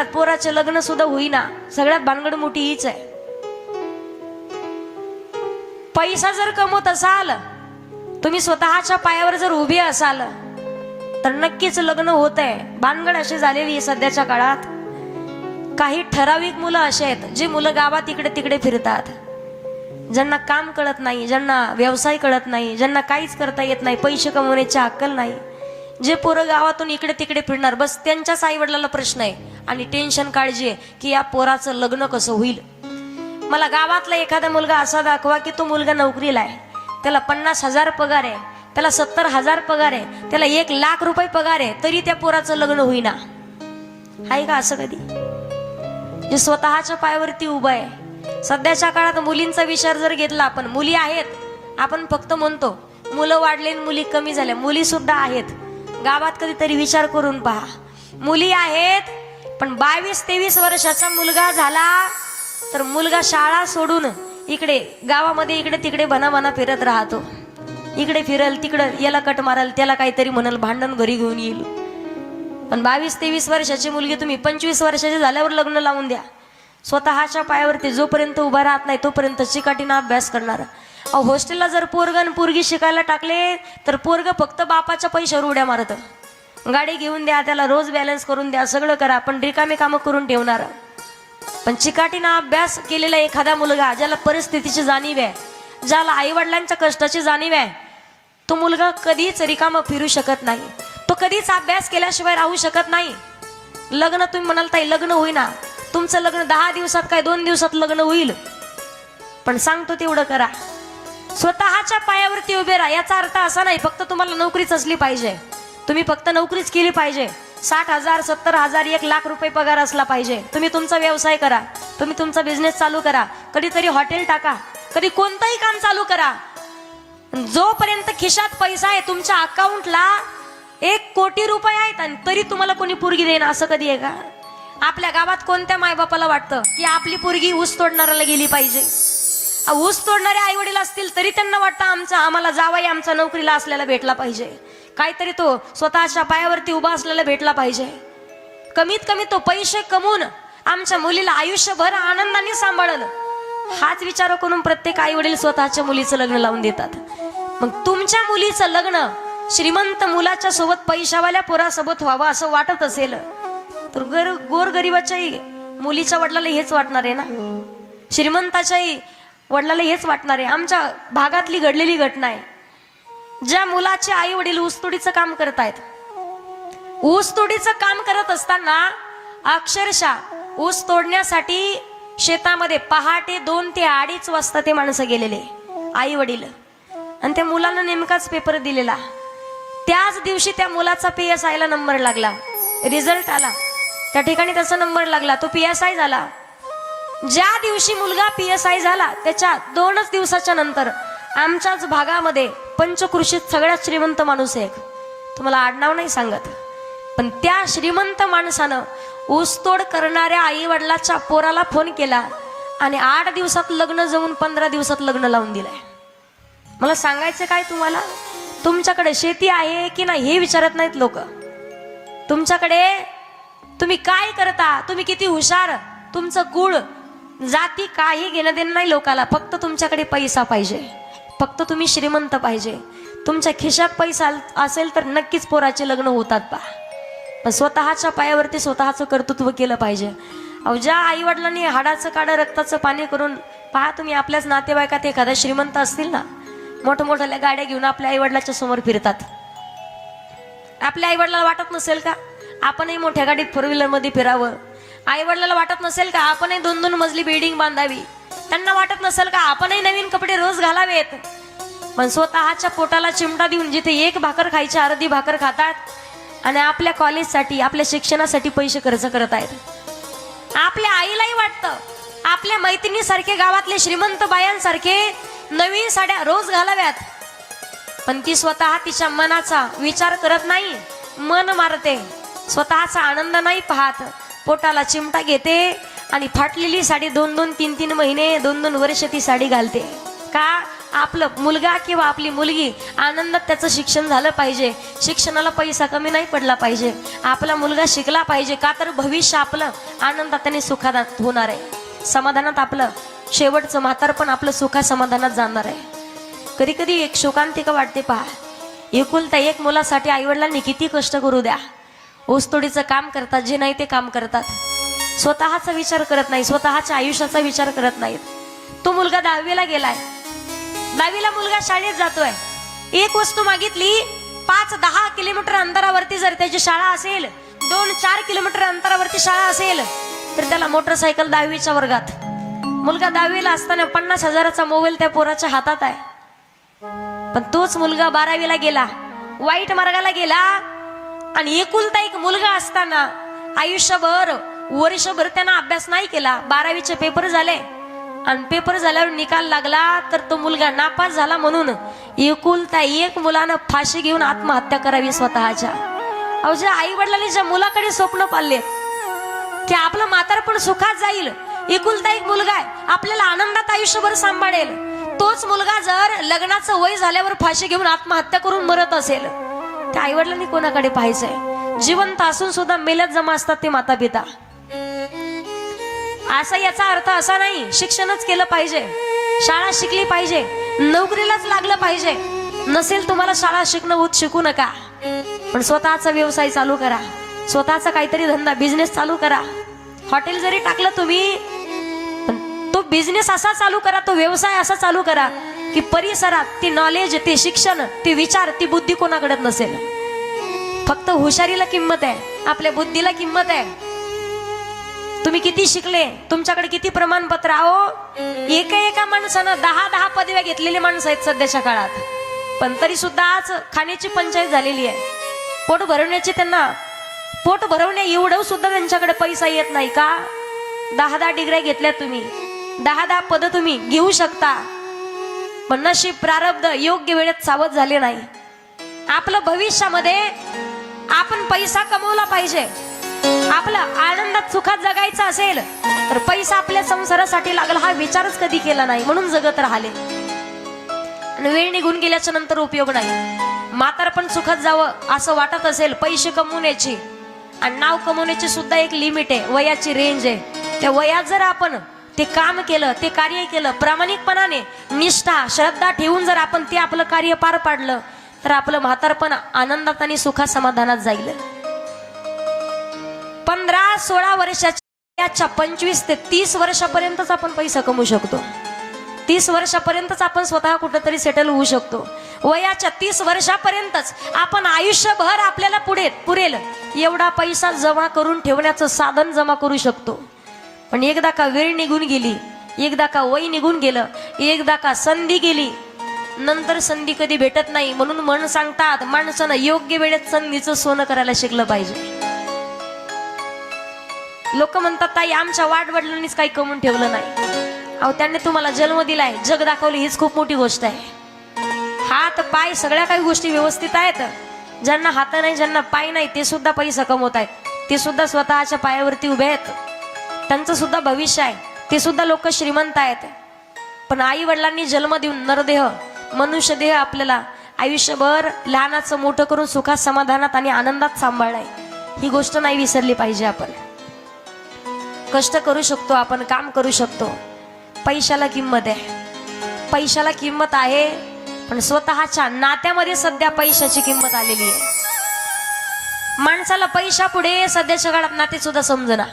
काळात पोराचे लग्न सुद्धा होईना, सगळ्यात भानगड मोठी हीच आहे. पैसा जर कमवत असाल, तुम्ही स्वतःच्या पायावर जर उभे असाल, तर नक्कीच लग्न होत आहे. भानगड अशी झालेली आहे सध्याच्या काळात. काही ठराविक मुलं असे आहेत जे मुलं गावात इकडे तिकडे फिरतात, ज्यांना काम कळत नाही, ज्यांना व्यवसाय कळत नाही, ज्यांना काहीच करता येत नाही, पैसे कमवण्याची अक्कल नाही, जे पोरं गावातून इकडे तिकडे फिरणार, बस त्यांच्याच आई वडिलांना प्रश्न आहे आणि टेन्शन, काळजी आहे की या पोराचं लग्न कसं होईल. मला गावातला एखादा मुलगा असा दाखवा की तो मुलगा नोकरीला आहे, त्याला 50,000 पगार आहे, त्याला 70,000 पगार आहे, त्याला 1,00,000 रुपये पगार आहे, तरी त्या पोराचं लग्न होईना. आहे का असं कधी? जे स्वतःच्या पायावरती उभं आहे. सध्याच्या काळात मुलींचा विचार जर घेतला आपण, मुली आहेत, आपण फक्त म्हणतो मुलं वाढले मुली कमी झाल्या, मुली सुद्धा आहेत. गावात कधीतरी विचार करून पहा, मुली आहेत, पण 22-23 वर्षाचा मुलगा झाला तर मुलगा शाळा सोडून इकडे गावामध्ये इकडे तिकडे भना फिरत राहतो. इकडे फिरल, तिकडं याला कट मारल, त्याला काहीतरी म्हणल, भांडण घरी घेऊन येईल. पण 22-23 वर्षाची मुलगी तुम्ही 25 वर्षाची झाल्यावर लग्न लावून द्या. स्वतःच्या पायावरती जोपर्यंत उभा राहत नाही तोपर्यंत चिकाटीनं अभ्यास करणार. हॉस्टेलला जर पोरगण पोरगी शिकायला टाकले तर पोरग फक्त बापाच्या पैशावर उड्या मारत. गाडी घेऊन द्या, त्याला रोज बॅलन्स करून द्या, सगळं करा, पण रिकामे कामं करून ठेवणार. पण चिकाटीनं अभ्यास केलेला एखादा मुलगा, ज्याला परिस्थितीची जाणीव आहे, ज्याला आईवडिलांच्या कष्टाची जाणीव आहे, तो मुलगा कधीच रिकामं फिरू शकत नाही. तो कधीच अभ्यास केल्याशिवाय राहू शकत नाही. लग्न तुम्ही म्हणाल ताई लग्न होईना, तुमचं लग्न 10 दिवसात काय 2 दिवसात लग्न होईल, पण सांगतो तेवढं करा. स्वतःच्या पायावरती उभे राहा. याचा अर्थ असा नाही फक्त तुम्हाला नोकरीच असली पाहिजे, तुम्ही फक्त नोकरीच केली पाहिजे, 60,000 70,000 1,00,000 रुपये पगार असला पाहिजे. तुम्ही तुमचा व्यवसाय करा, तुम्ही तुमचा बिझनेस चालू करा, कधीतरी हॉटेल टाका, कधी कोणतंही काम चालू करा. जोपर्यंत खिशात पैसा आहे, तुमच्या अकाउंटला 1 कोटी रुपये आहेत आणि तरी तुम्हाला कोणी पोरगी देईन, असं कधी आहे का? आपल्या गावात कोणत्या मायबापाला वाटतं की आपली पोरगी ऊस तोडणाऱ्याला गेली पाहिजे? ऊस तोडणारे आई वडील असतील तरी त्यांना वाटतं आम्हाला जावाई आमचा नोकरीला असलेला भेटला पाहिजे, काहीतरी तो स्वतःच्या पायावरती उभा असलेला भेटला पाहिजे. कमीत कमी तो पैसे कमवून आमच्या मुलीला आयुष्यभर आनंदाने सांभाळलं, हाच विचार करून प्रत्येक आई वडील स्वतःच्या मुलीचं लग्न लावून देतात. मग तुमच्या मुलीचं लग्न श्रीमंत मुलाच्या सोबत पैशावाल्या पोरासोबत व्हावं असं वाटत असेल तर गोरगरिबाच्याही मुलीच्या वडिलाला हेच वाटणार आहे ना, श्रीमंताच्याही वडिलाला हेच वाटणार आहे. आमच्या भागातली घडलेली घटना आहे. ज्या मुलाचे आई वडील ऊसतोडीचं काम करतायत, ऊसतोडीचं काम करत असताना अक्षरशः ऊस तोडण्यासाठी शेतामध्ये पहाटे 2 ते 2:30 वाजता ते माणसं गेलेले आई वडील, आणि त्या मुलानं नेमकाच पेपर दिलेला. त्याच दिवशी त्या मुलाचा PSI ला नंबर लागला, रिझल्ट आला, त्या ठिकाणी त्याचा नंबर लागला, तो PSI झाला. ज्या दिवशी मुलगा PSI झाला त्याच्या 2च दिवसाच्या नंतर आमच्याच भागामध्ये पंचकृषीत सगळ्यात श्रीमंत माणूस आहे, तुम्हाला आडनाव नाही सांगत, पण त्या श्रीमंत माणसानं ऊसतोड करणाऱ्या आई वडिलाच्या पोराला फोन केला आणि 8 दिवसात लग्न जमून 15 दिवसात लग्न लावून दिलंय. मला सांगायचं काय तुम्हाला, तुमच्याकडे शेती आहे की नाही हे विचारत नाहीत लोक. तुमच्याकडे तुम्ही काय करता, तुम्ही किती हुशार, तुमचं कुळ जाती काही घेणं देणं नाही लोकाला. फक्त तुमच्याकडे पैसा पाहिजे, फक्त तुम्ही श्रीमंत पाहिजे, तुमच्या खिशात पैसा असेल तर नक्कीच पोराचे लग्न होतात पहा. पण स्वतःच्या पायावरती स्वतःचं कर्तृत्व केलं पाहिजे. ज्या आई वडिलांनी हाडाचं काढं रक्ताचं पाणी करून पहा तुम्ही, आपल्याच नातेवाईकात एखादा श्रीमंत असतील ना, मोठमोठ्या गाड्या घेऊन आपल्या आई वडिलाच्या समोर फिरतात. आपल्या आई वडिलाला वाटत नसेल का आपणही मोठ्या गाडीत 4 व्हीलर मध्ये फिरावं? आई वडिलाला वाटत नसेल का आपणही 2-2 मजली बिल्डिंग बांधावी? त्यांना वाटत नसेल का आपणही नवीन कपडे रोज घालावेत? पण स्वतःच्या पोटाला चिमटा देऊन जिथे 1 भाकर खायची अर्धी भाकर खातात आणि आपल्या कॉलेजसाठी आपल्या शिक्षणासाठी पैसे खर्च करत आहेत. आपल्या आईलाही वाटतं आपल्या मैत्रिणीसारखे गावातले श्रीमंत बायांसारखे नवीन साड्या रोज घालाव्यात, पण ती स्वतः तिच्या मनाचा विचार करत नाही, मन मारते, स्वतःचा आनंद नाही पाहत, पोटाला चिमटा घेते आणि फाटलेली साडी 2-2, 3-3 महिने, 2-2 वर्ष ती साडी घालते. का? आपलं मुलगा किंवा आपली मुलगी आनंदात त्याचं शिक्षण झालं पाहिजे. शिक्षणाला पैसा कमी नाही पडला पाहिजे. आपला मुलगा शिकला पाहिजे. का तर भविष्य आपलं आनंदात आणि सुखात होणार आहे. समाधानात आपलं शेवटचं म्हातारपण आपलं सुखा समाधानात जाणार आहे. कधी कधी एक शोकांतिका वाटते पहा. एकुलता एक मुलासाठी आईवडिलांनी किती कष्ट करू द्या. ऊसतोडीचं काम करतात, जे नाही ते काम करतात. स्वतःचा विचार करत नाही, स्वतःच्या आयुष्याचा विचार करत नाहीत. तो मुलगा 10वीला गेलाय. 10वीला मुलगा शाळेत जातोय. एक वस्तू मागितली, 5-10 किलोमीटर अंतरावरती जर त्याची शाळा असेल, 2-4 किलोमीटर अंतरावरती शाळा असेल, तर त्याला मोटरसायकल 10वीच्या वर्गात. मुलगा 10वीला असताना 50,000चा मोबाईल त्या पोराच्या हातात आहे. पण तोच मुलगा 12वीला गेला, वाईट मार्गाला गेला. आणि एकुलता एक मुलगा असताना आयुष्यभर वर्षभर त्यानं अभ्यास नाही केला. 12वीचे पेपर झाले आणि पेपर झाल्यावर निकाल लागला तर तो मुलगा नापास झाला. म्हणून एकुलता एक मुलानं फाशी घेऊन आत्महत्या करावी स्वतःच्या. अहो, ज्या आई वडिलांनी ज्या मुलाकडे स्वप्न पाळले की आपलं म्हातारपण सुखात जाईल, एकुलता एक मुलगा आहे, आपल्याला आनंदात आयुष्यभर सांभाळेल, तोच मुलगा जर लग्नाचं वय झाल्यावर फाशी घेऊन आत्महत्या करून मरत असेल, त्या आई वडिलांनी कोणाकडे पाहायचंय? जिवंत असून सुद्धा मेल्यात जमा असतात ते माता पिता. असा याचा अर्थ असा नाही शिक्षणच केलं पाहिजे, शाळा शिकली पाहिजे, नोकरीलाच लागलं पाहिजे. नसेल तुम्हाला शाळा शिकणं होत, शिकू नका. पण स्वतःचा व्यवसाय चालू करा, स्वतःचा काहीतरी धंदा बिझनेस चालू करा. हॉटेल जरी टाकलं तुम्ही, पण तो बिझनेस असा चालू करा, तो व्यवसाय असा चालू करा की परिसरात ती नॉलेज, ते शिक्षण, ते विचार, ती बुद्धी कोणाकडे नसेल. फक्त हुशारीला किंमत आहे, आपल्या बुद्धीला किंमत आहे. तुम्ही किती शिकले, तुमच्याकडे किती प्रमाणपत्र. आहो, एका माणसानं 10 पदव्या घेतलेली माणसं आहेत सध्याच्या काळात. पण तरी सुद्धा आज खाण्याची पंचायत झालेली आहे. पोट भरवण्याची, त्यांना पोट भरवण्या एवढं सुद्धा त्यांच्याकडे पैसा येत नाही. का? 10 डिग्र्या घेतल्या तुम्ही, 10 पद तुम्ही घेऊ शकता, पण नशीब प्रारब्ध योग्य वेळेत सावध झाले नाही. आपलं भविष्यामध्ये आपण पैसा कमवला पाहिजे. आपलं आनंदात सुखात जगायचं असेल तर पैसा आपल्या संसारासाठी लागला हा विचारच कधी केला नाही, म्हणून जगत राहिले. आणि वेळ निघून गेल्याच्या नंतर उपयोग नाही. म्हातारपण सुखात जावं असं वाटत असेल, पैसे कमवण्याची आणि नाव कमवण्याची सुद्धा एक लिमिट आहे, वयाची रेंज आहे. त्या वयात जर आपण ते काम केलं, ते कार्य केलं, प्रामाणिकपणाने निष्ठा श्रद्धा ठेवून जर आपण ते आपलं कार्य पार पाडलं, तर आपलं म्हातारपण आनंदात आणि सुखात समाधानात जाईल. 15-16 वर्षाच्या 25 ते 30 वर्षापर्यंतच आपण पैसा कमवू शकतो. 30 वर्षापर्यंतच आपण स्वतः कुठेतरी सेटल होऊ शकतो. वयाच्या 30 वर्षापर्यंतच आपण आयुष्यभर आपल्याला पुरेल एवढा पैसा जमा करून ठेवण्याचं साधन जमा करू शकतो. पण एकदा का वेळ निघून गेली, एकदा का वय निघून गेलं, एकदा का संधी गेली, नंतर संधी कधी भेटत नाही. म्हणून मन सांगतात, माणसानं योग्य वेळेत संधीचं सोनं करायला शिकलं पाहिजे. लोक म्हणतात, ताई आमच्या वाडवडिलांनीच काही कमवून ठेवलं नाही. अहो, त्यांनी तुम्हाला जन्म दिलाय, जग दाखवली, हीच खूप मोठी गोष्ट आहे. हात पाय सगळ्या काही गोष्टी व्यवस्थित आहेत. ज्यांना हात नाही, ज्यांना पाय नाही, ते सुद्धा पैसा कमवत आहेत, ते सुद्धा स्वतःच्या पायावरती उभे आहेत, त्यांचं सुद्धा भविष्य आहे, ते सुद्धा लोक श्रीमंत आहेत. पण आई वडिलांनी जन्म देऊन नरदेह, मनुष्य देह आपल्याला आयुष्यभर लहानाचं मोठं करून सुखात समाधानात आणि आनंदात सांभाळलाय. ही गोष्ट नाही विसरली पाहिजे. आपण कष्ट करू शकतो, आपण काम करू शकतो. पैशाला किंमत आहे, पैशाला किंमत आहे, पण स्वतःच्या नात्यामध्ये सध्या पैशाची किंमत आलेली आहे. माणसाला पैशा पुढे सध्याच्या काळात नाते सुद्धा समजना,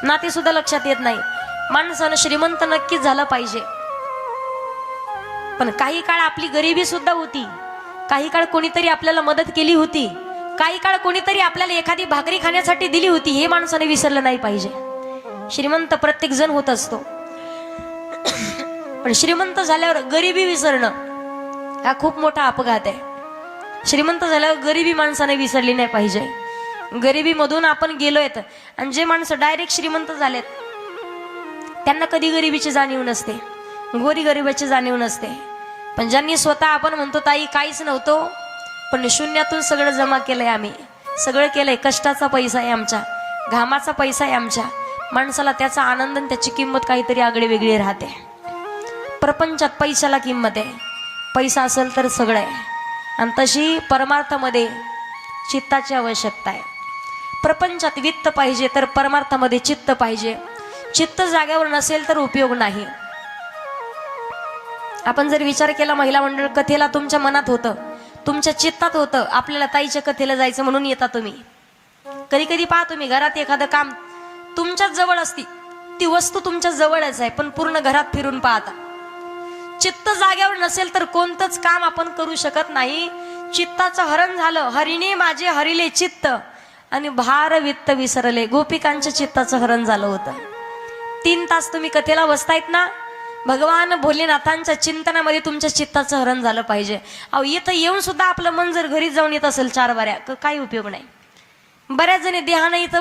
नाते सुद्धा लक्षात येत नाही. माणसानं श्रीमंत नक्कीच झालं पाहिजे, पण काही काळ आपली गरिबी सुद्धा होती, काही काळ कोणीतरी आपल्याला मदत केली होती, काही काळ कोणीतरी आपल्याला एखादी भाकरी खाण्यासाठी दिली होती, हे माणसाने विसरलं नाही पाहिजे. श्रीमंत प्रत्येक जण होत असतो, पण श्रीमंत झाल्यावर गरिबी विसरणं हा खूप मोठा अपघात आहे. श्रीमंत झाल्यावर गरिबी माणसाने विसरली नाही पाहिजे. गरिबी मधून आपण गेलोय, आणि जे माणसं डायरेक्ट श्रीमंत झालेत त्यांना कधी गरिबीची जाणीव नसते, गरिबीची जाणीव नसते. पण ज्यांनी स्वतः, आपण म्हणतो ताई काहीच नव्हतो, पण शून्यातून सगळं जमा केलंय, आम्ही सगळं केलंय, कष्टाचा पैसा आहे आमच्या, घामाचा पैसा आहे आमच्या, माणसाला त्याचा आनंद आणि त्याची किंमत काहीतरी आगळी वेगळी राहते. प्रपंचात पैशाला किंमत आहे. पैसा असेल तर सगळं आहे. आणि तशी परमार्थामध्ये चित्ताची आवश्यकता आहे. प्रपंचात वित्त पाहिजे तर परमार्थामध्ये चित्त पाहिजे. चित्त जागेवर नसेल तर उपयोग नाही. आपण जर विचार केला महिला मंडळ कथेला, तुमच्या मनात होतं, तुमच्या चित्तात होतं आपल्याला ताईच्या कथेला जायचं म्हणून येता तुम्ही. कधी कधी पहा तुम्ही घरात एखादं काम तुमच्याच जवळ असती, ती वस्तू तुमच्या जवळच आहे, पण पूर्ण घरात फिरून पाहता. चित्त जाग्यावर नसेल तर कोणतंच काम आपण करू शकत नाही. चित्ताचं हरण झालं. हरिणे माझे हरिले चित्त आणि भार वित्त विसरले. गोपिकांच्या चित्ताचं हरण झालं होतं. 3 तास तुम्ही कथेला बसतायत ना, भगवान भोलेनाथांच्या चिंतनामध्ये तुमच्या चित्ताचं हरण झालं पाहिजे. अहो इथं येऊन सुद्धा आपलं मन जर घरी जाऊन येत असेल 4 बाऱ्या, काही उपयोग नाही. बऱ्याच जणी देहानं इथं